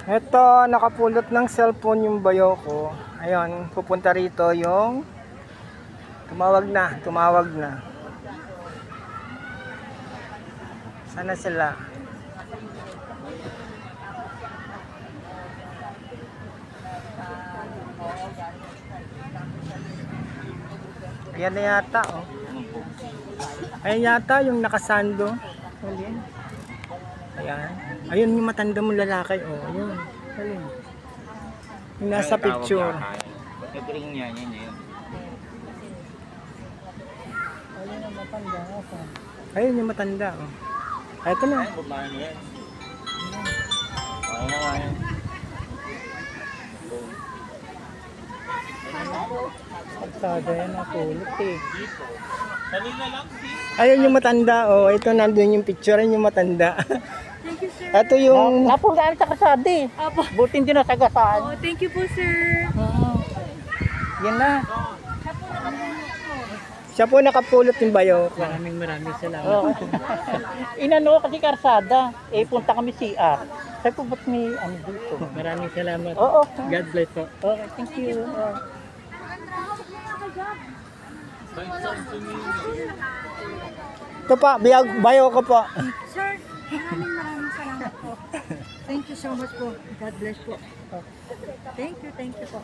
Ito, nakapulot ng cellphone yung bayo ko. Ayun, pupunta rito yung tumawag na. Sana sila? Ayan na yata, oh. Ayan yata yung nakasando. Ayan. Ayun yung matanda mong lalaki, oh. Ayun. Ayun. Yung nasa picture. Nag-ring niya, yun. Ayun yung matanda, oh. Ay, ito na. Ay, babae niya. Ay na nga yun. Pagkada yan, napulot eh. Kanina lang, Ayun yung matanda, oh. Ito nandun yung picture, ayun yung matanda. Thank you, sir. Ito yung... Napulaan sa kasada eh. Apo. Buti hindi nasagasaan. Oh, thank you po, sir. Yan na. Siya po nakapulot yung bayo. Maraming salamat. Oh. Inano kasi karsada. Eh, punta kami CR. Sabi po, ba't may ano dito? Maraming salamat. Oo. God bless po. Okay, thank you. Ito pa, bayo ko po. Sir, maraming salamat po. Thank you so much po. God bless po. Thank you po.